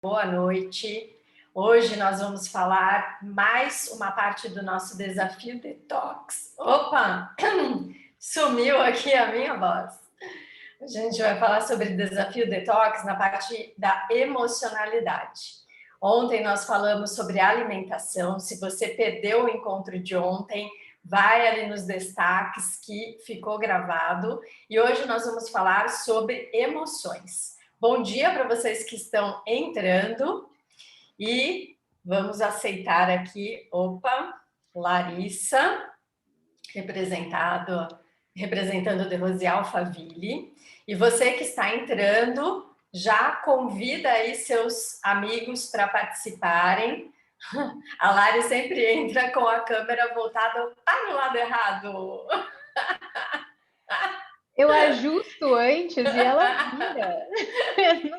Boa noite. Hoje nós vamos falar mais uma parte do nosso desafio detox. Opa, sumiu aqui a minha voz. A gente vai falar sobre desafio detox na parte da emocionalidade. Ontem nós falamos sobre alimentação. Se você perdeu o encontro de ontem, vai ali nos destaques que ficou gravado. E hoje nós vamos falar sobre emoções. Bom dia para vocês que estão entrando e vamos aceitar aqui, Larissa, representando De Rose Alphaville. E você que está entrando, já convida aí seus amigos para participarem. A Lari sempre entra com a câmera voltada para o lado errado. Eu ajusto antes e ela vira.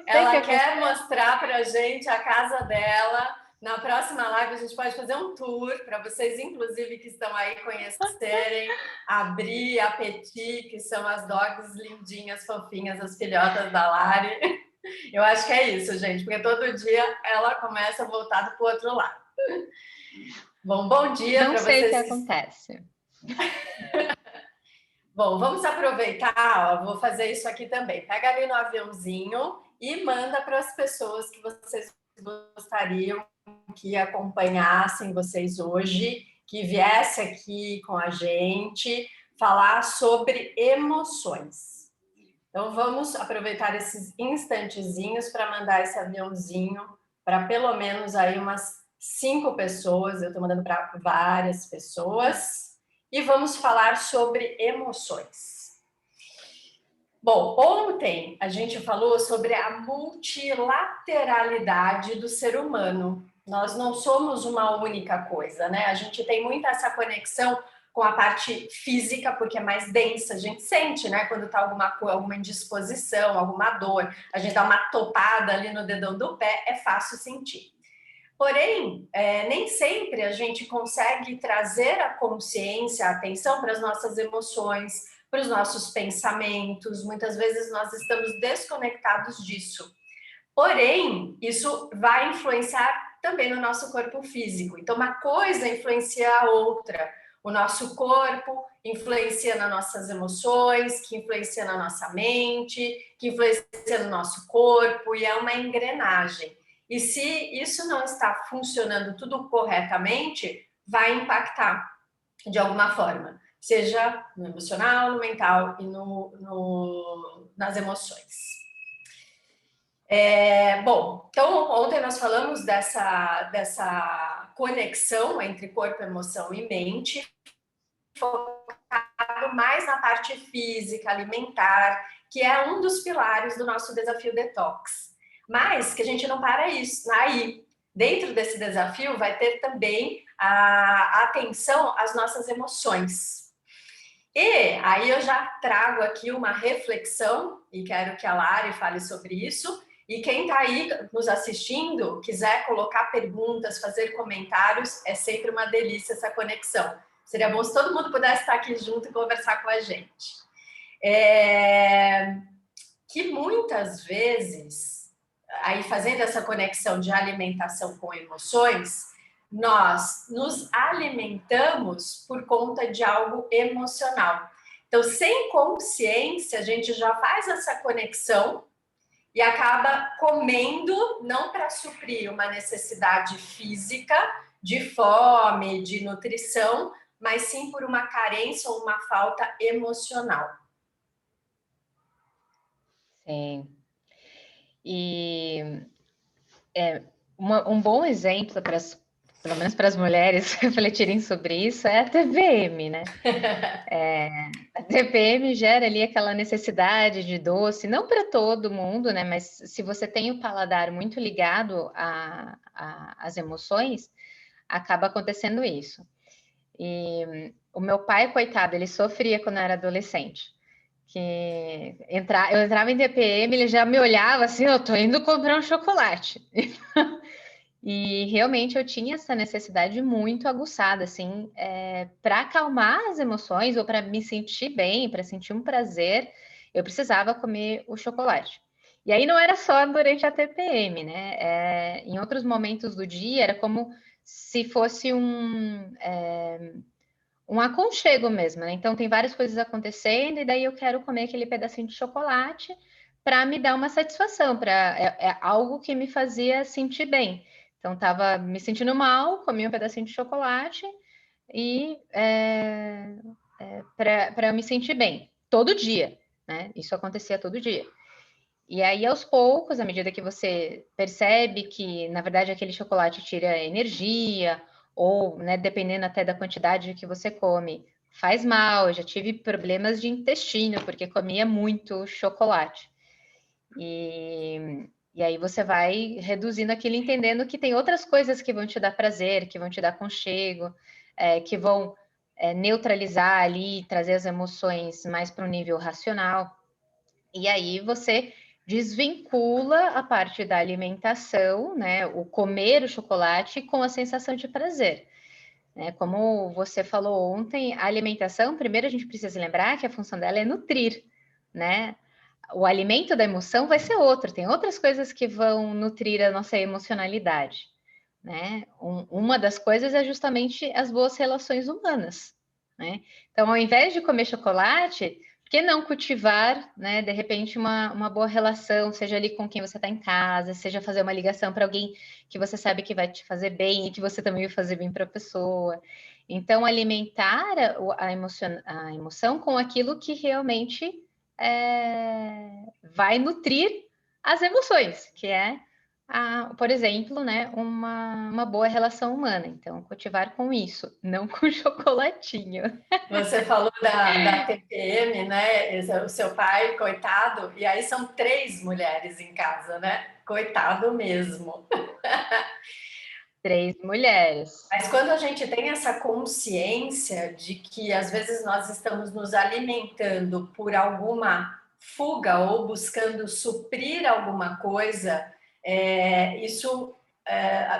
Ela quer mostrar para a gente a casa dela. Na próxima live a gente pode fazer um tour para vocês, inclusive, que estão aí conhecerem a Bri, a Petit, que são as dogs lindinhas, fofinhas, as filhotas da Lari. Eu acho que é isso, gente, porque todo dia ela começa voltada para o outro lado. Bom dia para vocês. Não sei o que acontece. Bom, vamos aproveitar, vou fazer isso aqui também. Pega ali no aviãozinho e manda para as pessoas que vocês gostariam que acompanhassem vocês hoje, que viesse aqui com a gente falar sobre emoções. Então, vamos aproveitar esses instantezinhos para mandar esse aviãozinho para pelo menos aí umas 5 pessoas. Eu estou mandando para várias pessoas. E vamos falar sobre emoções. Bom, ontem a gente falou sobre a multilateralidade do ser humano. Nós não somos uma única coisa, né? A gente tem muita essa conexão com a parte física, porque é mais densa, a gente sente, né? Quando tá alguma indisposição, alguma dor, a gente dá uma topada ali no dedão do pé, é fácil sentir. Porém, nem sempre a gente consegue trazer a consciência, a atenção para as nossas emoções, para os nossos pensamentos. Muitas vezes nós estamos desconectados disso. Porém, isso vai influenciar também no nosso corpo físico. Então, uma coisa influencia a outra. O nosso corpo influencia nas nossas emoções, que influencia na nossa mente, que influencia no nosso corpo, e é uma engrenagem. E se isso não está funcionando tudo corretamente, vai impactar de alguma forma, seja no emocional, no mental e nas emoções. Bom, então ontem nós falamos dessa conexão entre corpo, emoção e mente, focado mais na parte física, alimentar, que é um dos pilares do nosso desafio detox. Mas que a gente não para isso aí. Dentro desse desafio vai ter também a atenção às nossas emoções. E aí eu já trago aqui uma reflexão, e quero que a Lari fale sobre isso. E quem está aí nos assistindo, quiser colocar perguntas, fazer comentários, é sempre uma delícia essa conexão. Seria bom se todo mundo pudesse estar aqui junto e conversar com a gente. Que muitas vezes, aí fazendo essa conexão de alimentação com emoções, nós nos alimentamos por conta de algo emocional. Então, sem consciência, a gente já faz essa conexão e acaba comendo, não para suprir uma necessidade física, de fome, de nutrição, mas sim por uma carência ou uma falta emocional. Sim. E um bom exemplo, pelo menos para as mulheres refletirem sobre isso, é a TPM, né? A TPM gera ali aquela necessidade de doce, não para todo mundo, né? Mas se você tem o paladar muito ligado às emoções, acaba acontecendo isso. E o meu pai, coitado, ele sofria quando eu era adolescente. Eu entrava em TPM, ele já me olhava assim, eu tô indo comprar um chocolate. E realmente eu tinha essa necessidade muito aguçada, assim, para acalmar as emoções ou para me sentir bem, para sentir um prazer, eu precisava comer o chocolate. E aí não era só durante a TPM, né? Em outros momentos do dia era como se fosse um aconchego mesmo, né? Então tem várias coisas acontecendo e daí eu quero comer aquele pedacinho de chocolate para me dar uma satisfação, é algo que me fazia sentir bem. Então estava me sentindo mal, comia um pedacinho de chocolate e para eu me sentir bem, todo dia, né? Isso acontecia todo dia. E aí, aos poucos, à medida que você percebe que, na verdade, aquele chocolate tira energia, ou, né, dependendo até da quantidade que você come, faz mal. Eu já tive problemas de intestino, porque comia muito chocolate. E aí você vai reduzindo aquilo, entendendo que tem outras coisas que vão te dar prazer, que vão te dar conchego, que vão neutralizar ali, trazer as emoções mais para um nível racional. E aí você desvincula a parte da alimentação, né? O comer o chocolate com a sensação de prazer. Né? Como você falou ontem, a alimentação, primeiro a gente precisa lembrar que a função dela é nutrir, né? O alimento da emoção vai ser outro, tem outras coisas que vão nutrir a nossa emocionalidade. Né? Uma das coisas é justamente as boas relações humanas. Né? Então, ao invés de comer chocolate, por que não cultivar, né, de repente, uma boa relação, seja ali com quem você está em casa, seja fazer uma ligação para alguém que você sabe que vai te fazer bem e que você também vai fazer bem para a pessoa. Então, alimentar a emoção com aquilo que realmente vai nutrir as emoções, que é por exemplo, né, uma boa relação humana. Então, cultivar com isso, não com chocolatinho. Você falou da TPM, né? O seu pai, coitado, e aí são 3 mulheres em casa, né? Coitado mesmo. 3 mulheres. Mas quando a gente tem essa consciência de que às vezes nós estamos nos alimentando por alguma fuga ou buscando suprir alguma coisa, isso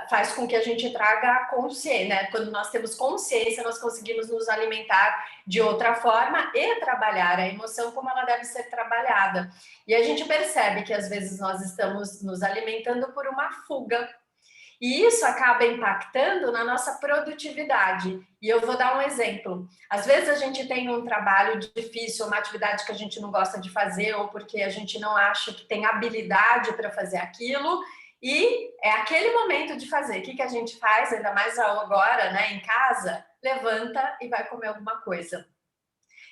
faz com que a gente traga a consciência, né? Quando nós temos consciência, nós conseguimos nos alimentar de outra forma e trabalhar a emoção como ela deve ser trabalhada. E a gente percebe que às vezes nós estamos nos alimentando por uma fuga. E isso acaba impactando na nossa produtividade. E eu vou dar um exemplo. Às vezes a gente tem um trabalho difícil, uma atividade que a gente não gosta de fazer, ou porque a gente não acha que tem habilidade para fazer aquilo, e é aquele momento de fazer. O que a gente faz, ainda mais agora, né, em casa? Levanta e vai comer alguma coisa.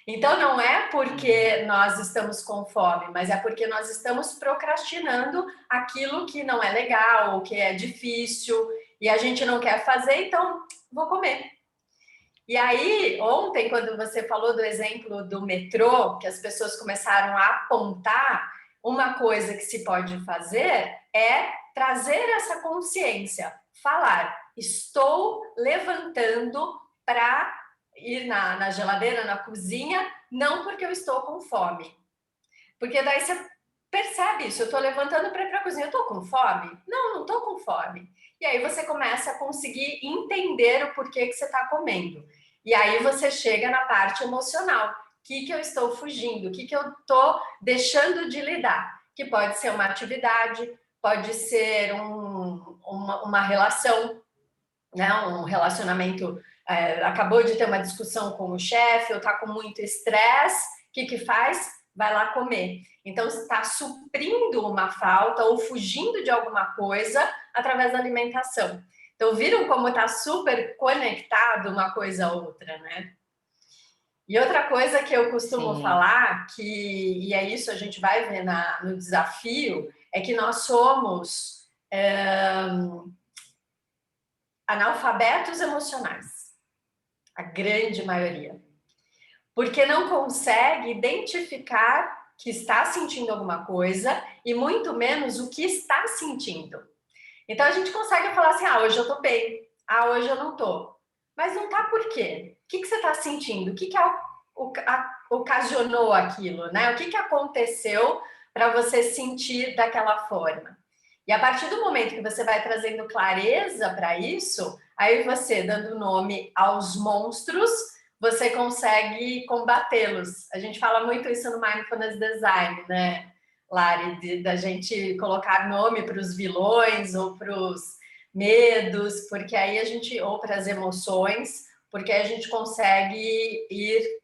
Então, não é porque nós estamos com fome, mas é porque nós estamos procrastinando aquilo que não é legal, que é difícil, e a gente não quer fazer, então vou comer. E aí, ontem, quando você falou do exemplo do metrô, que as pessoas começaram a apontar, uma coisa que se pode fazer é trazer essa consciência, falar, estou levantando para ir na geladeira, na cozinha, não porque eu estou com fome. Porque daí você percebe isso, eu estou levantando para ir para a cozinha, eu estou com fome? Não, não estou com fome. E aí você começa a conseguir entender o porquê que você está comendo. E aí você chega na parte emocional. O que eu estou fugindo? O que eu estou deixando de lidar? Que pode ser uma atividade, pode ser uma relação, né? Um relacionamento. Acabou de ter uma discussão com o chefe, ou está com muito estresse, o que faz? Vai lá comer. Então, você está suprindo uma falta ou fugindo de alguma coisa através da alimentação. Então, viram como está super conectado uma coisa a outra, né? E outra coisa que eu costumo falar, e é isso, a gente vai ver no desafio, é que nós somos analfabetos emocionais, a grande maioria, porque não consegue identificar que está sentindo alguma coisa e muito menos o que está sentindo. Então a gente consegue falar assim, hoje eu tô bem, hoje eu não tô. Mas não tá por quê? O que você está sentindo? O que ocasionou aquilo, né? O que aconteceu para você sentir daquela forma? E a partir do momento que você vai trazendo clareza para isso, aí você, dando nome aos monstros, você consegue combatê-los. A gente fala muito isso no Mindfulness Design, né? Lari, da gente colocar nome para os vilões ou para os medos, porque aí a gente, ou para as emoções, porque aí a gente consegue ir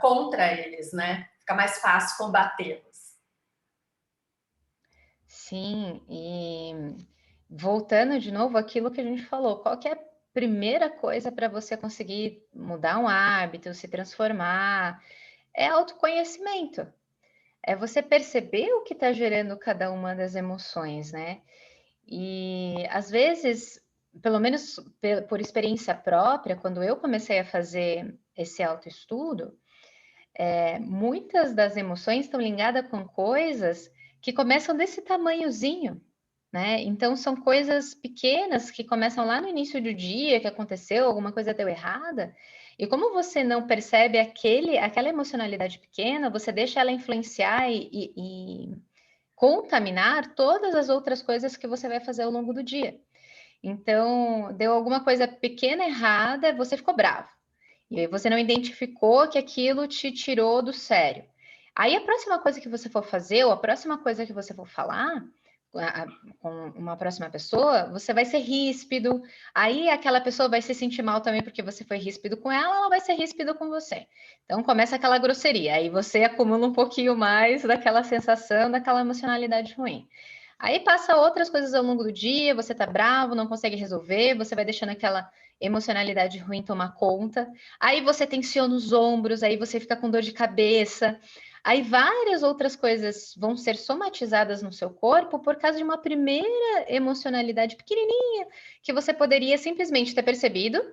contra eles, né? Fica mais fácil combatê-los. Sim, e voltando de novo aquilo que a gente falou, qual que é a primeira coisa para você conseguir mudar um hábito, se transformar? É autoconhecimento. É você perceber o que está gerando cada uma das emoções, né? E às vezes, pelo menos por experiência própria, quando eu comecei a fazer esse autoestudo, muitas das emoções estão ligadas com coisas que começam desse tamanhozinho, né? Então são coisas pequenas que começam lá no início do dia, que aconteceu, alguma coisa deu errada, e como você não percebe aquela emocionalidade pequena, você deixa ela influenciar e contaminar todas as outras coisas que você vai fazer ao longo do dia. Então, deu alguma coisa pequena errada, você ficou bravo. E aí você não identificou que aquilo te tirou do sério. Aí a próxima coisa que você for fazer, ou a próxima coisa que você for falar com uma próxima pessoa, você vai ser ríspido. Aí aquela pessoa vai se sentir mal também porque você foi ríspido com ela vai ser ríspido com você. Então começa aquela grosseria. Aí você acumula um pouquinho mais daquela sensação, daquela emocionalidade ruim. Aí passa outras coisas ao longo do dia, você tá bravo, não consegue resolver, você vai deixando aquela emocionalidade ruim tomar conta. Aí você tensiona os ombros, aí você fica com dor de cabeça. Aí várias outras coisas vão ser somatizadas no seu corpo por causa de uma primeira emocionalidade pequenininha que você poderia simplesmente ter percebido,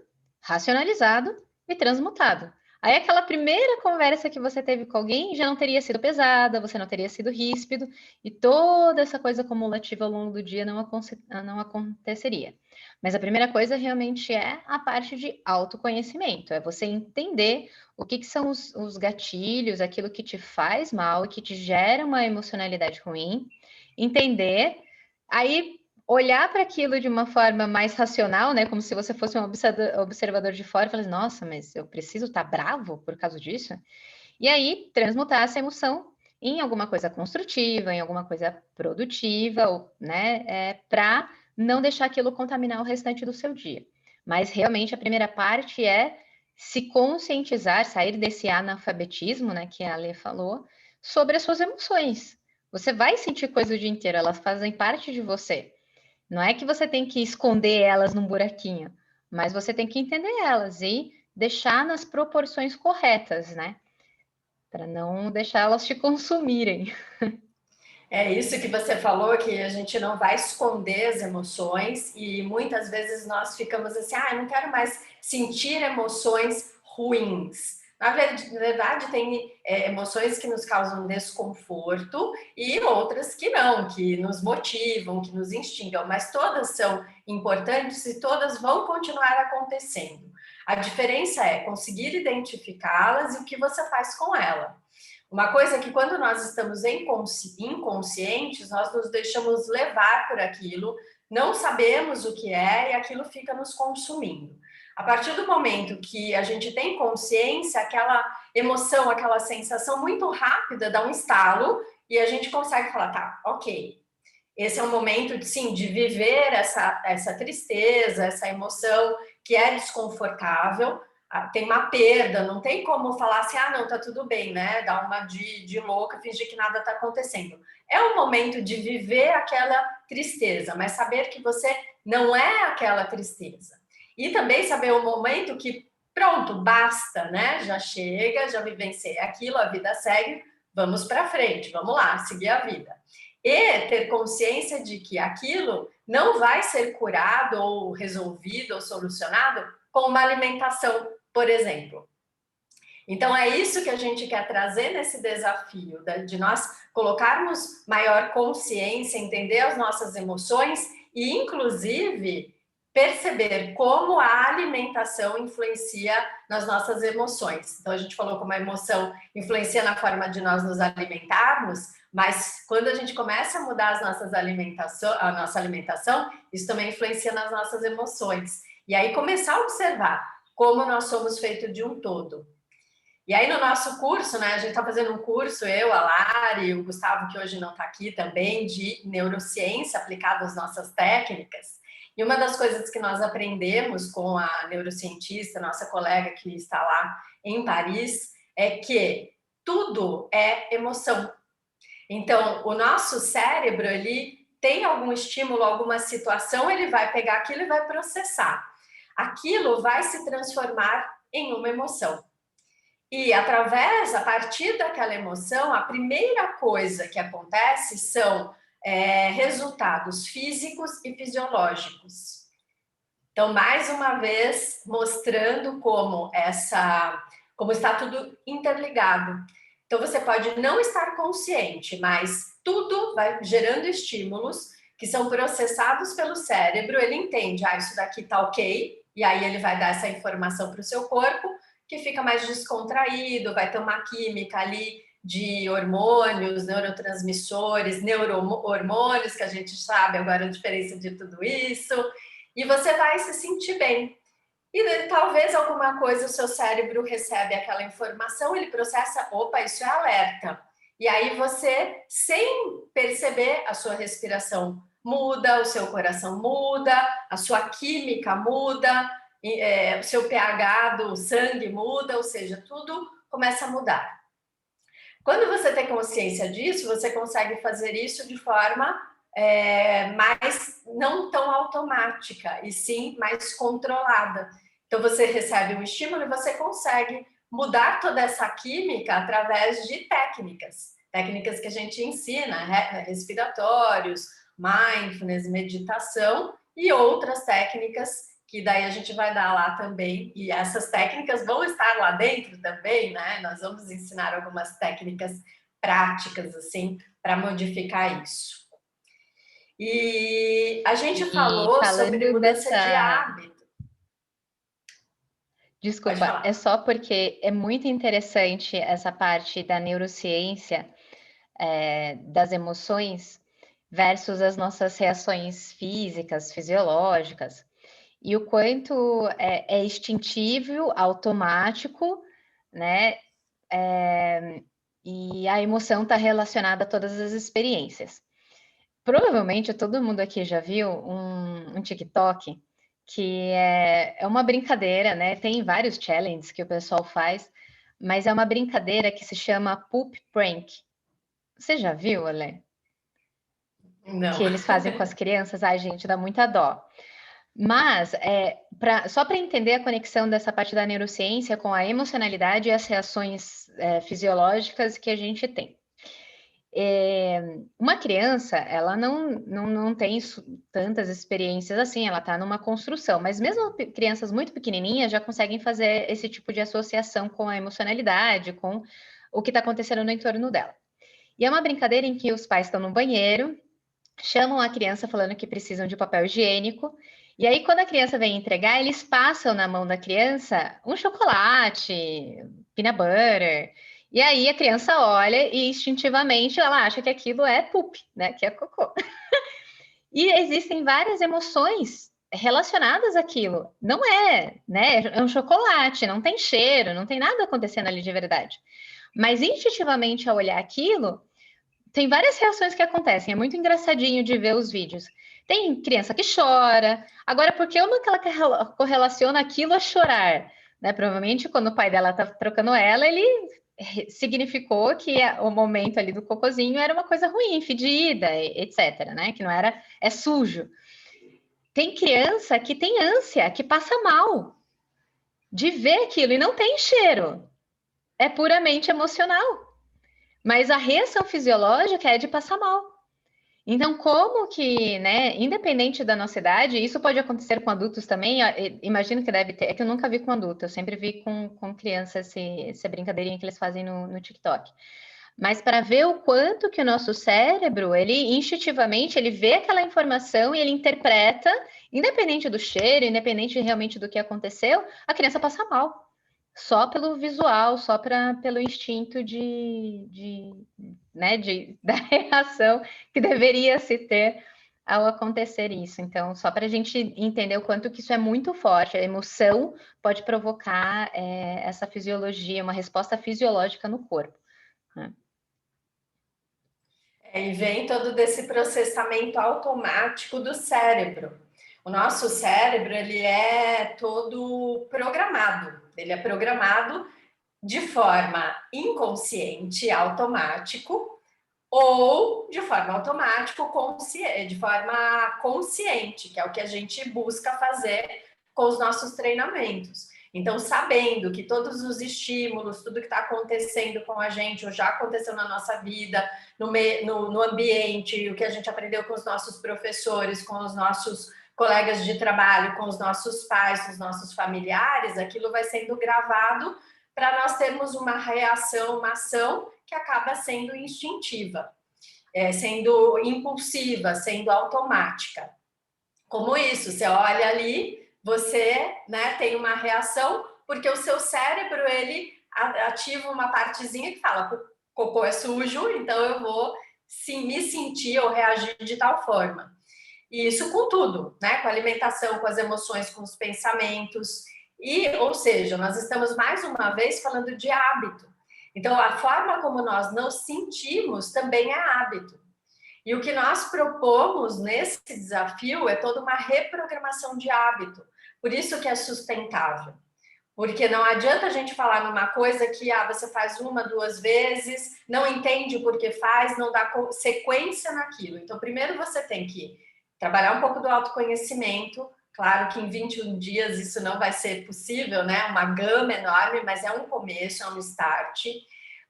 racionalizado e transmutado. Aí aquela primeira conversa que você teve com alguém já não teria sido pesada, você não teria sido ríspido, e toda essa coisa acumulativa ao longo do dia não aconteceria. Mas a primeira coisa realmente é a parte de autoconhecimento, é você entender o que são os gatilhos, aquilo que te faz mal e que te gera uma emocionalidade ruim, entender, aí olhar para aquilo de uma forma mais racional, né? Como se você fosse um observador de fora e falasse, nossa, mas eu preciso estar bravo por causa disso? E aí, transmutar essa emoção em alguma coisa construtiva, em alguma coisa produtiva, né? Para não deixar aquilo contaminar o restante do seu dia. Mas realmente a primeira parte é se conscientizar, sair desse analfabetismo, né, que a Alê falou, sobre as suas emoções. Você vai sentir coisa o dia inteiro, elas fazem parte de você. Não é que você tem que esconder elas num buraquinho, mas você tem que entender elas e deixar nas proporções corretas, né? Para não deixar elas te consumirem. É isso que você falou, que a gente não vai esconder as emoções e muitas vezes nós ficamos assim, eu não quero mais sentir emoções ruins. Na verdade, tem emoções que nos causam desconforto e outras que não, que nos motivam, que nos instigam, mas todas são importantes e todas vão continuar acontecendo. A diferença é conseguir identificá-las e o que você faz com ela. Uma coisa é que quando nós estamos inconscientes, nós nos deixamos levar por aquilo, não sabemos o que é e aquilo fica nos consumindo. A partir do momento que a gente tem consciência, aquela emoção, aquela sensação muito rápida dá um estalo e a gente consegue falar, tá, ok, esse é um momento de, sim, de viver essa tristeza, essa emoção que é desconfortável, tem uma perda, não tem como falar assim, não, tá tudo bem, né? Dar uma de louca, fingir que nada tá acontecendo. É um momento de viver aquela tristeza, mas saber que você não é aquela tristeza. E também saber o momento que, pronto, basta, né? Já chega, já vivenciei aquilo, a vida segue, vamos para frente, vamos lá, seguir a vida. E ter consciência de que aquilo não vai ser curado ou resolvido ou solucionado com uma alimentação, por exemplo. Então, é isso que a gente quer trazer nesse desafio, de nós colocarmos maior consciência, entender as nossas emoções e, inclusive, perceber como a alimentação influencia nas nossas emoções. Então, a gente falou como a emoção influencia na forma de nós nos alimentarmos, mas quando a gente começa a mudar a nossa alimentação, isso também influencia nas nossas emoções. E aí começar a observar como nós somos feitos de um todo. E aí, no nosso curso, né, a gente está fazendo um curso, eu, a Lari, o Gustavo, que hoje não está aqui também, de neurociência aplicada às nossas técnicas. E uma das coisas que nós aprendemos com a neurocientista, nossa colega que está lá em Paris, é que tudo é emoção. Então, o nosso cérebro, ele tem algum estímulo, alguma situação, ele vai pegar aquilo e vai processar. Aquilo vai se transformar em uma emoção. E através, a partir daquela emoção, a primeira coisa que acontece são resultados físicos e fisiológicos. Então, mais uma vez, mostrando como está tudo interligado. Então, você pode não estar consciente, mas tudo vai gerando estímulos que são processados pelo cérebro. Ele entende, isso daqui tá ok, e aí ele vai dar essa informação para o seu corpo, que fica mais descontraído, vai ter uma química ali de hormônios, neurotransmissores, neurohormônios, que a gente sabe agora a diferença de tudo isso, e você vai se sentir bem. E talvez alguma coisa o seu cérebro recebe aquela informação, ele processa, opa, isso é alerta. E aí você, sem perceber, a sua respiração muda, o seu coração muda, a sua química muda, o seu pH do sangue muda, ou seja, tudo começa a mudar. Quando você tem consciência disso, você consegue fazer isso de forma mais não tão automática, e sim mais controlada. Então, você recebe um estímulo e você consegue mudar toda essa química através de técnicas que a gente ensina, respiratórios, mindfulness, meditação e outras técnicas que daí a gente vai dar lá também, e essas técnicas vão estar lá dentro também, né? Nós vamos ensinar algumas técnicas práticas, assim, para modificar isso. E a gente falou sobre mudança de hábito. Desculpa, é só porque é muito interessante essa parte da neurociência, das emoções, versus as nossas reações físicas, fisiológicas, e o quanto é instintivo, automático, né? E a emoção está relacionada a todas as experiências. Provavelmente todo mundo aqui já viu um TikTok que é uma brincadeira, né? Tem vários challenges que o pessoal faz, mas é uma brincadeira que se chama Poop Prank. Você já viu, Ale? Não. Que eles fazem com as crianças? Ai, gente, dá muita dó. Mas, só para entender a conexão dessa parte da neurociência com a emocionalidade e as reações fisiológicas que a gente tem. Uma criança, ela não tem tantas experiências assim, ela está numa construção, mas mesmo crianças muito pequenininhas já conseguem fazer esse tipo de associação com a emocionalidade, com o que está acontecendo no entorno dela. E é uma brincadeira em que os pais estão no banheiro, chamam a criança falando que precisam de papel higiênico, e aí quando a criança vem entregar, eles passam na mão da criança um chocolate, peanut butter. E aí a criança olha e instintivamente ela acha que aquilo é poop, né? Que é cocô. E existem várias emoções relacionadas àquilo. Não é, né? É um chocolate, não tem cheiro, não tem nada acontecendo ali de verdade. Mas instintivamente ao olhar aquilo, tem várias reações que acontecem. É muito engraçadinho de ver os vídeos. Tem criança que chora. Agora, por que uma que ela correlaciona aquilo a chorar? Né? Provavelmente, quando o pai dela tá trocando ela, ele significou que o momento ali do cocôzinho era uma coisa ruim, fedida, etc, né? Que não era, é sujo. Tem criança que tem ânsia, que passa mal de ver aquilo e não tem cheiro. É puramente emocional. Mas a reação fisiológica é de passar mal. Então, como que, né, independente da nossa idade, isso pode acontecer com adultos também, imagino que deve ter, é que eu nunca vi com adulto, eu sempre vi com criança essa brincadeirinha que eles fazem no TikTok. Mas para ver o quanto que o nosso cérebro, ele instintivamente, ele vê aquela informação e ele interpreta, independente do cheiro, independente realmente do que aconteceu, a criança passa mal. Só pelo visual, só pelo instinto né, da reação que deveria se ter ao acontecer isso. Então, só para a gente entender o quanto que isso é muito forte, a emoção pode provocar essa fisiologia, uma resposta fisiológica no corpo, né? E vem todo desse processamento automático do cérebro. O nosso cérebro, ele é todo programado. Ele é programado de forma inconsciente, automático, ou de forma automática, de forma consciente, que é o que a gente busca fazer com os nossos treinamentos. Então, sabendo que todos os estímulos, tudo que está acontecendo com a gente, ou já aconteceu na nossa vida, no ambiente, o que a gente aprendeu com os nossos professores, com os nossos colegas de trabalho, com os nossos pais, com os nossos familiares, aquilo vai sendo gravado para nós termos uma reação, uma ação que acaba sendo instintiva, sendo impulsiva, sendo automática. Como isso, você olha ali, você, né, tem uma reação, porque o seu cérebro, ele ativa uma partezinha que fala, cocô é sujo, então eu vou me sentir ou reagir de tal forma. E isso com tudo, né? Com a alimentação, com as emoções, com os pensamentos. Ou seja, nós estamos mais uma vez falando de hábito. Então, a forma como nós nos sentimos também é hábito. E o que nós propomos nesse desafio é toda uma reprogramação de hábito. Por isso que é sustentável. Porque não adianta a gente falar numa coisa que você faz uma, duas vezes, não entende por que faz, não dá sequência naquilo. Então, primeiro você tem que trabalhar um pouco do autoconhecimento. Claro que em 21 dias isso não vai ser possível, né? Uma gama enorme, mas é um começo, é um start.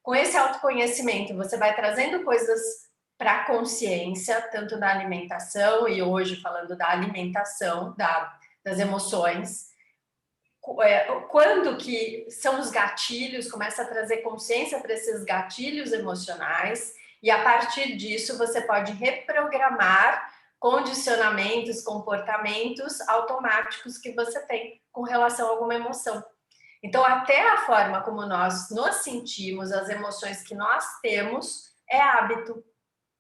Com esse autoconhecimento, você vai trazendo coisas para a consciência, tanto da alimentação, e hoje falando da alimentação, das emoções. Quando que são os gatilhos, começa a trazer consciência para esses gatilhos emocionais, e a partir disso você pode reprogramar condicionamentos, comportamentos automáticos que você tem com relação a alguma emoção. Então, até a forma como nós nos sentimos, as emoções que nós temos, é hábito.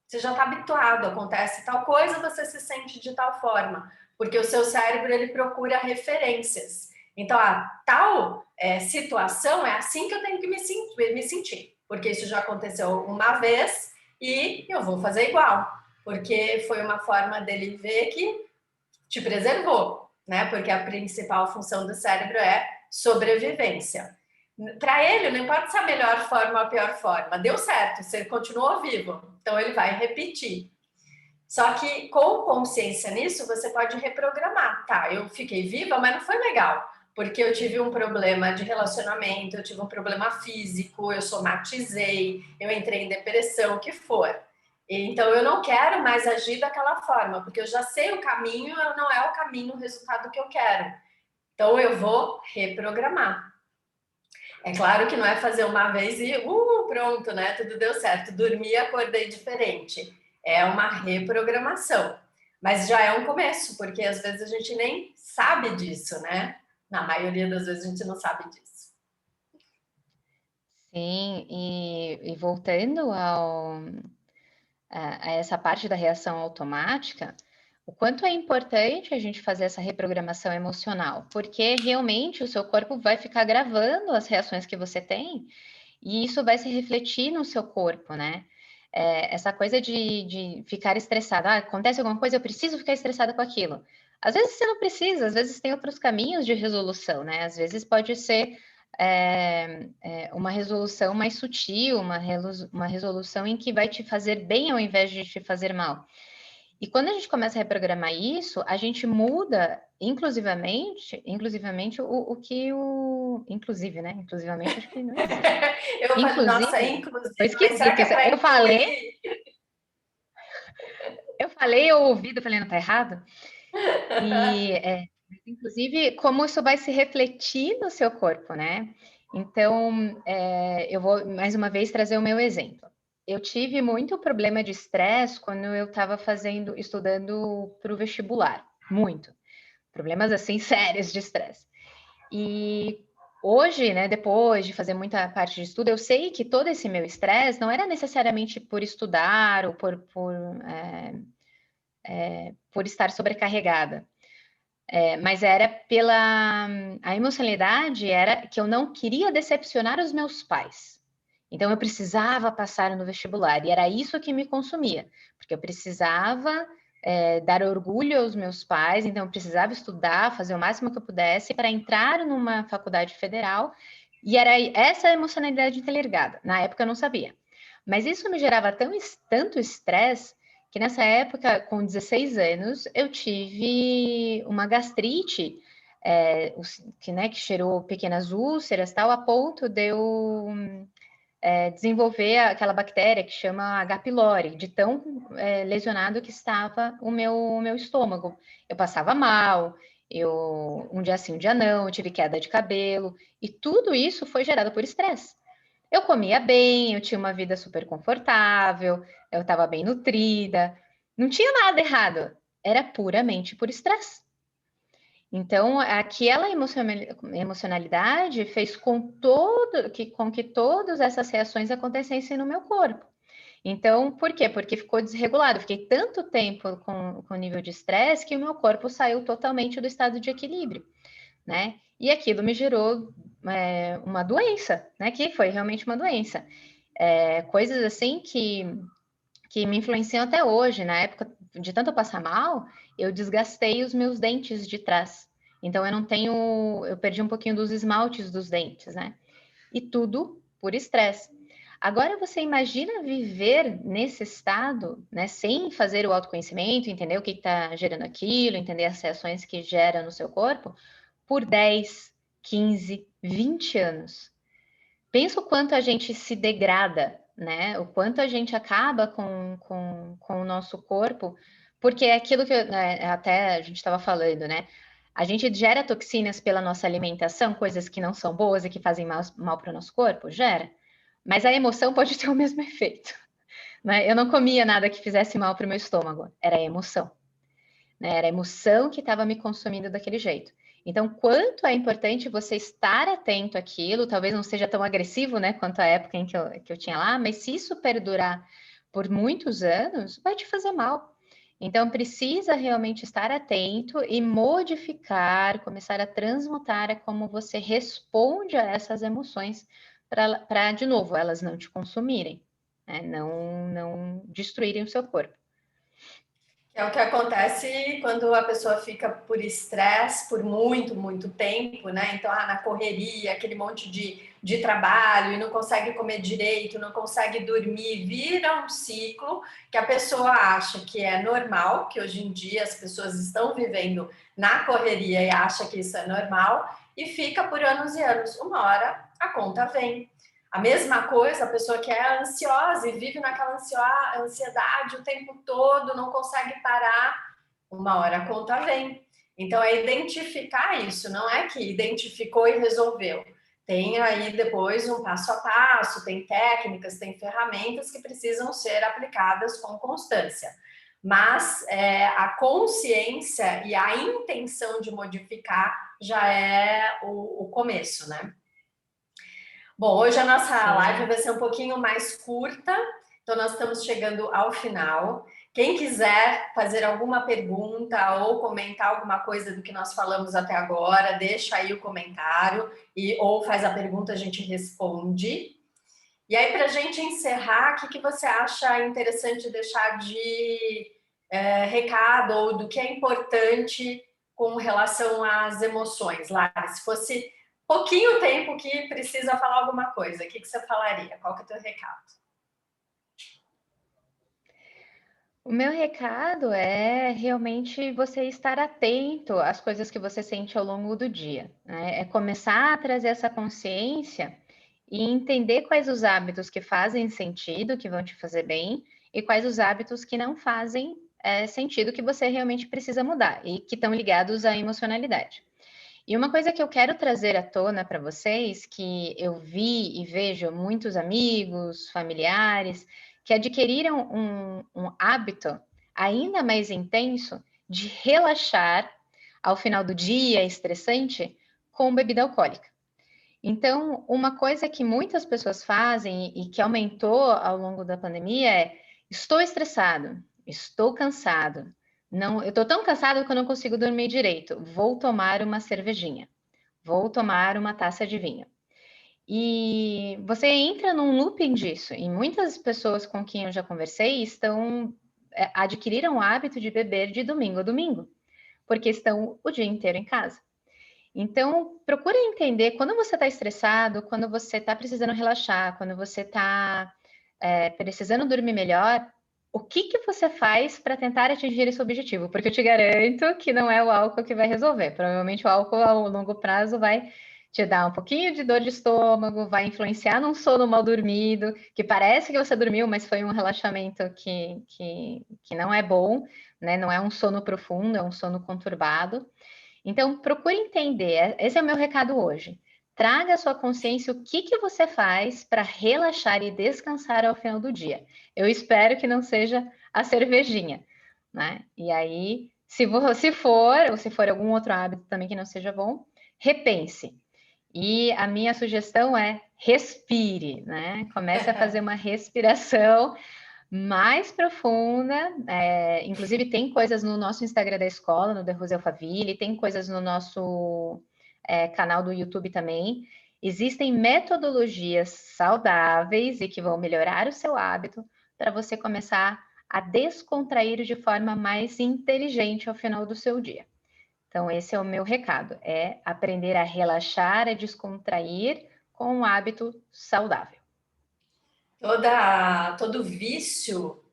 Você já está habituado, acontece tal coisa, você se sente de tal forma, porque o seu cérebro, ele procura referências. Então, tal situação é assim que eu tenho que me sentir, porque isso já aconteceu uma vez e eu vou fazer igual, porque foi uma forma dele ver que te preservou, né? Porque a principal função do cérebro é sobrevivência. Para ele, não importa se é a melhor forma ou a pior forma, deu certo, você continuou vivo, então ele vai repetir. Só que com consciência nisso, você pode reprogramar. Tá, eu fiquei viva, mas não foi legal, porque eu tive um problema de relacionamento, eu tive um problema físico, eu somatizei, eu entrei em depressão, o que for. Então, eu não quero mais agir daquela forma, porque eu já sei o caminho, não é o caminho, o resultado que eu quero. Então, eu vou reprogramar. É claro que não é fazer uma vez e pronto, né? Tudo deu certo. Dormi e acordei diferente. É uma reprogramação. Mas já é um começo, porque às vezes a gente nem sabe disso, né? Na maioria das vezes a gente não sabe disso. Sim, e voltando a essa parte da reação automática, o quanto é importante a gente fazer essa reprogramação emocional, porque realmente o seu corpo vai ficar gravando as reações que você tem e isso vai se refletir no seu corpo, né? Essa coisa de ficar estressada, acontece alguma coisa, eu preciso ficar estressada com aquilo. Às vezes você não precisa, às vezes tem outros caminhos de resolução, né? Às vezes pode ser uma resolução mais sutil, uma resolução em que vai te fazer bem ao invés de te fazer mal. E quando a gente começa a reprogramar isso, a gente muda, inclusivamente o que o... Inclusive, né? Inclusivamente, acho que não existe. Eu falei, nossa, inclusive, foi esquisito. Eu falei, eu ouvi, eu falei, não, tá errado? Inclusive, como isso vai se refletir no seu corpo, né? Então, eu vou mais uma vez trazer o meu exemplo. Eu tive muito problema de estresse quando eu estava estudando para o vestibular, muito. Problemas assim sérios de estresse. E hoje, né, depois de fazer muita parte de estudo, eu sei que todo esse meu estresse não era necessariamente por estudar ou por estar sobrecarregada. Mas era a emocionalidade era que eu não queria decepcionar os meus pais. Então eu precisava passar no vestibular e era isso que me consumia, porque eu precisava dar orgulho aos meus pais, então eu precisava estudar, fazer o máximo que eu pudesse para entrar numa faculdade federal, e era essa emocionalidade interligada. Na época eu não sabia. Mas isso me gerava tanto estresse que nessa época, com 16 anos, eu tive uma gastrite, que gerou pequenas úlceras, tal, a ponto de eu desenvolver aquela bactéria que chama H. pylori, de tão lesionado que estava o meu estômago. Eu passava mal, um dia sim, um dia não, eu tive queda de cabelo, e tudo isso foi gerado por estresse. Eu comia bem, eu tinha uma vida super confortável, eu estava bem nutrida, não tinha nada errado, era puramente por estresse. Então, aquela emocionalidade fez com que todas essas reações acontecessem no meu corpo. Então, por quê? Porque ficou desregulado. Eu fiquei tanto tempo com nível de estresse que o meu corpo saiu totalmente do estado de equilíbrio, né? E aquilo me gerou uma doença, né? Que foi realmente uma doença. Coisas assim que me influenciam até hoje. Na época de tanto eu passar mal, eu desgastei os meus dentes de trás. Então eu perdi um pouquinho dos esmaltes dos dentes, né? E tudo por estresse. Agora você imagina viver nesse estado, né, sem fazer o autoconhecimento, entender o que está gerando aquilo, entender as reações que gera no seu corpo, por 10, 15, 20 anos. Pensa o quanto a gente se degrada, né? O quanto a gente acaba com o nosso corpo, porque é aquilo que até a gente estava falando, né? A gente gera toxinas pela nossa alimentação, coisas que não são boas e que fazem mal para o nosso corpo? Gera. Mas a emoção pode ter o mesmo efeito, né? Eu não comia nada que fizesse mal para o meu estômago, era a emoção, né? Era a emoção que estava me consumindo daquele jeito. Então, quanto é importante você estar atento àquilo, talvez não seja tão agressivo, né, quanto a época em que eu tinha lá, mas se isso perdurar por muitos anos, vai te fazer mal. Então, precisa realmente estar atento e modificar, começar a transmutar como você responde a essas emoções para, de novo, elas não te consumirem, né? Não destruírem o seu corpo. É o que acontece quando a pessoa fica por estresse por muito, muito tempo, né? Então, na correria, aquele monte de trabalho e não consegue comer direito, não consegue dormir, vira um ciclo que a pessoa acha que é normal, que hoje em dia as pessoas estão vivendo na correria e acha que isso é normal, e fica por anos e anos. Uma hora a conta vem. A mesma coisa, a pessoa que é ansiosa e vive naquela ansiedade o tempo todo, não consegue parar, uma hora a conta vem. Então, é identificar isso, não é que identificou e resolveu. Tem aí depois um passo a passo, tem técnicas, tem ferramentas que precisam ser aplicadas com constância. Mas a consciência e a intenção de modificar já é o começo, né? Bom, hoje a nossa live vai ser um pouquinho mais curta, então nós estamos chegando ao final. Quem quiser fazer alguma pergunta ou comentar alguma coisa do que nós falamos até agora, deixa aí o comentário ou faz a pergunta, a gente responde. E aí, para a gente encerrar, o que você acha interessante deixar de recado ou do que é importante com relação às emoções, Lara? Se fosse pouquinho tempo que precisa falar alguma coisa, o que você falaria? Qual que é o teu recado? O meu recado é realmente você estar atento às coisas que você sente ao longo do dia, né? É começar a trazer essa consciência e entender quais os hábitos que fazem sentido, que vão te fazer bem, e quais os hábitos que não fazem sentido, que você realmente precisa mudar e que estão ligados à emocionalidade. E uma coisa que eu quero trazer à tona para vocês, que eu vi e vejo muitos amigos, familiares, que adquiriram um hábito ainda mais intenso de relaxar ao final do dia estressante com bebida alcoólica. Então, uma coisa que muitas pessoas fazem e que aumentou ao longo da pandemia é: estou estressado, estou cansado, Não, eu tô tão cansado que eu não consigo dormir direito. Vou tomar uma cervejinha. Vou tomar uma taça de vinho. E você entra num looping disso. E muitas pessoas com quem eu já conversei adquiriram o hábito de beber de domingo a domingo, porque estão o dia inteiro em casa. Então, procure entender quando você está estressado, quando você está precisando relaxar, quando você está precisando dormir melhor, o que você faz para tentar atingir esse objetivo? Porque eu te garanto que não é o álcool que vai resolver. Provavelmente o álcool, ao longo prazo, vai te dar um pouquinho de dor de estômago, vai influenciar num sono mal dormido, que parece que você dormiu, mas foi um relaxamento que não é bom, né? Não é um sono profundo, é um sono conturbado. Então, procure entender. Esse é o meu recado hoje. Traga à sua consciência o que você faz para relaxar e descansar ao final do dia. Eu espero que não seja a cervejinha, né? E aí, se for, ou se for algum outro hábito também que não seja bom, repense. E a minha sugestão é respire, né? Comece a fazer uma respiração mais profunda. Inclusive, tem coisas no nosso Instagram da escola, no The Rose Alphaville, tem coisas no nosso canal do YouTube também. Existem metodologias saudáveis e que vão melhorar o seu hábito para você começar a descontrair de forma mais inteligente ao final do seu dia. Então, esse é o meu recado: é aprender a relaxar, a descontrair com um hábito saudável. Todo vício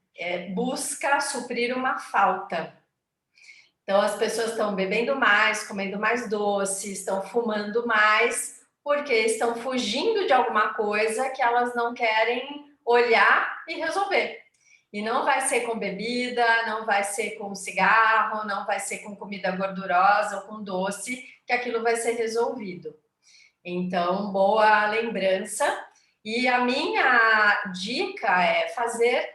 busca suprir uma falta. Então, as pessoas estão bebendo mais, comendo mais doce, estão fumando mais, porque estão fugindo de alguma coisa que elas não querem olhar e resolver. E não vai ser com bebida, não vai ser com cigarro, não vai ser com comida gordurosa ou com doce, que aquilo vai ser resolvido. Então, boa lembrança. E a minha dica é fazer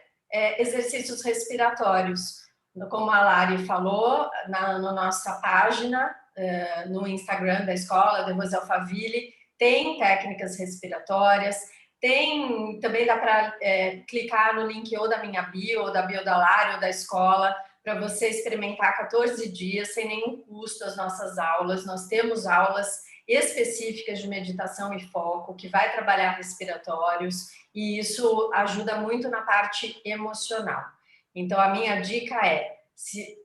exercícios respiratórios. Como a Lari falou, na nossa página, no Instagram da escola, The Rose Alphaville, tem técnicas respiratórias, também dá para clicar no link ou da minha bio, ou da bio da Lari, ou da escola, para você experimentar 14 dias, sem nenhum custo, as nossas aulas. Nós temos aulas específicas de meditação e foco, que vai trabalhar respiratórios, e isso ajuda muito na parte emocional. Então, a minha dica é: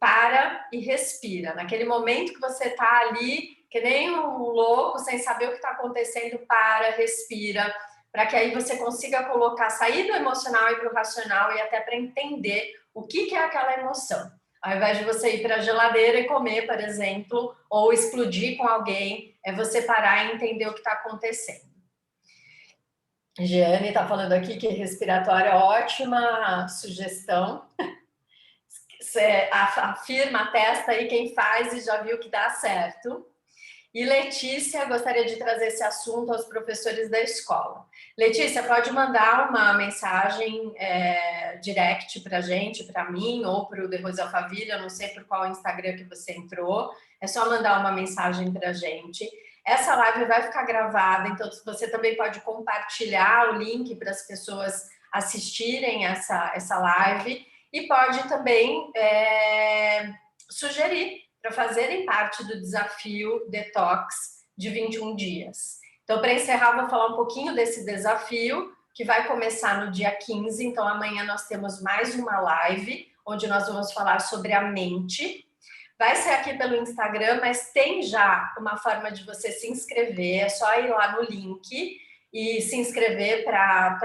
para e respira. Naquele momento que você está ali, que nem um louco, sem saber o que está acontecendo, para, respira, para que aí você consiga sair do emocional e para o racional, e até para entender o que é aquela emoção. Ao invés de você ir para a geladeira e comer, por exemplo, ou explodir com alguém, é você parar e entender o que está acontecendo. Giane está falando aqui que respiratório é ótima sugestão. Você afirma, testa aí quem faz e já viu que dá certo. E Letícia gostaria de trazer esse assunto aos professores da escola. Letícia, pode mandar uma mensagem direct para a gente, para mim, ou para o The Rose Alphaville, eu não sei por qual Instagram que você entrou, é só mandar uma mensagem para a gente. Essa live vai ficar gravada, então você também pode compartilhar o link para as pessoas assistirem essa live, e pode também sugerir para fazerem parte do desafio Detox de 21 dias. Então, para encerrar, vou falar um pouquinho desse desafio, que vai começar no dia 15. Então, amanhã nós temos mais uma live, onde nós vamos falar sobre a mente. Vai ser aqui pelo Instagram, mas tem já uma forma de você se inscrever. É só ir lá no link e se inscrever para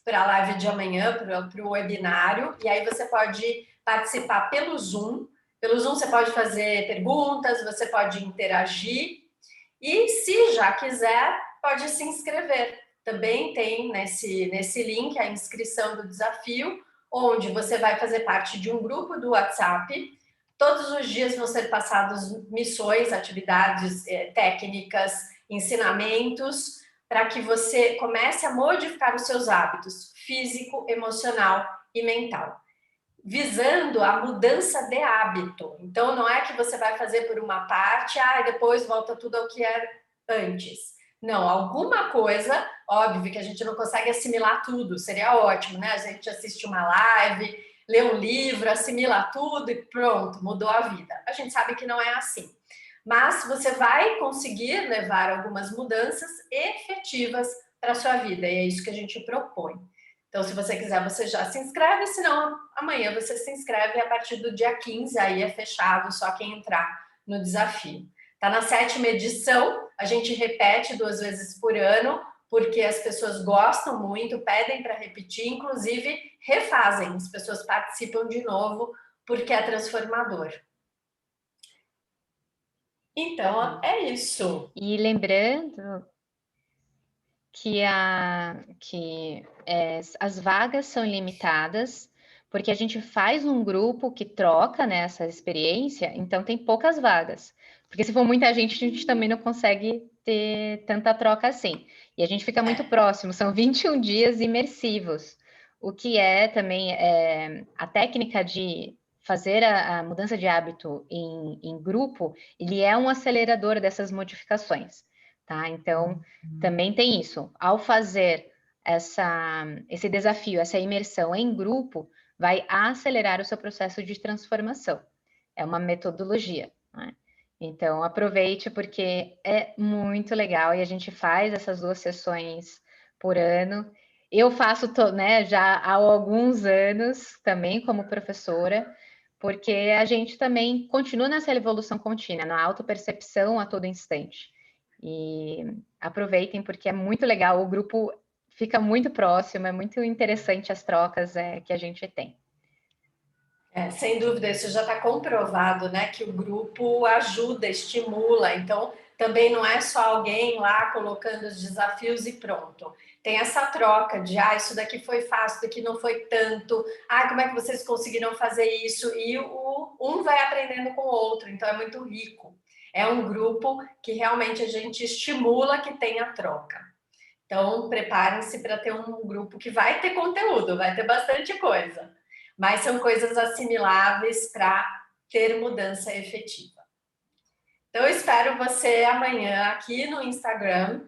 a live de amanhã, para o webinário. E aí você pode participar pelo Zoom. Pelo Zoom você pode fazer perguntas, você pode interagir. E se já quiser, pode se inscrever. Também tem nesse link a inscrição do desafio, onde você vai fazer parte de um grupo do WhatsApp. Todos os dias vão ser passadas missões, atividades técnicas, ensinamentos, para que você comece a modificar os seus hábitos físico, emocional e mental, visando a mudança de hábito. Então, não é que você vai fazer por uma parte, e depois volta tudo ao que era antes. Não, alguma coisa, óbvio que a gente não consegue assimilar tudo, seria ótimo, né? A gente assiste uma live lê um livro, assimila tudo e pronto, mudou a vida. A gente sabe que não é assim. Mas você vai conseguir levar algumas mudanças efetivas para a sua vida, e é isso que a gente propõe. Então, se você quiser, você já se inscreve, senão amanhã você se inscreve a partir do dia 15, aí é fechado, só quem entrar no desafio. Está na 7ª edição, a gente repete 2 vezes por ano, porque as pessoas gostam muito, pedem para repetir, inclusive refazem, as pessoas participam de novo, porque é transformador. Então, é isso. E lembrando que, as vagas são limitadas, porque a gente faz um grupo que troca nessa experiência, então tem poucas vagas. Porque se for muita gente, a gente também não consegue ter tanta troca assim. E a gente fica muito próximo, são 21 dias imersivos, o que é também a técnica de fazer a mudança de hábito em grupo, ele é um acelerador dessas modificações. Tá? Então, também tem isso. Ao fazer esse desafio, essa imersão em grupo, vai acelerar o seu processo de transformação. É uma metodologia. Né? Então, aproveite porque é muito legal e a gente faz essas 2 sessões por ano. Eu faço né, já há alguns anos também como professora, porque a gente também continua nessa evolução contínua, na autopercepção a todo instante. E aproveitem porque é muito legal, o grupo fica muito próximo, é muito interessante as trocas que a gente tem. Sem dúvida, isso já está comprovado, né? Que o grupo ajuda, estimula. Então, também não é só alguém lá colocando os desafios e pronto. Tem essa troca de, isso daqui foi fácil, isso daqui não foi tanto. Como é que vocês conseguiram fazer isso? E um vai aprendendo com o outro, então é muito rico. É um grupo que realmente a gente estimula que tenha troca. Então, preparem-se para ter um grupo que vai ter conteúdo, vai ter bastante coisa, mas são coisas assimiláveis para ter mudança efetiva. Então, eu espero você amanhã aqui no Instagram,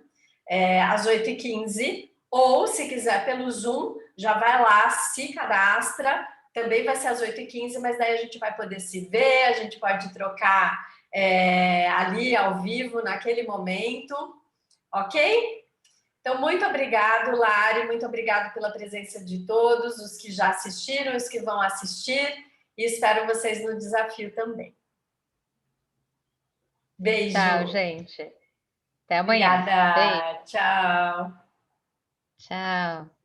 às 8h15, ou se quiser pelo Zoom, já vai lá, se cadastra, também vai ser às 8h15, mas daí a gente vai poder se ver, a gente pode trocar ali ao vivo, naquele momento, ok? Então, muito obrigado, Lari, muito obrigado pela presença de todos, os que já assistiram, os que vão assistir, e espero vocês no desafio também. Beijo. Tchau, gente. Até amanhã. Obrigada. Beijo. Tchau. Tchau.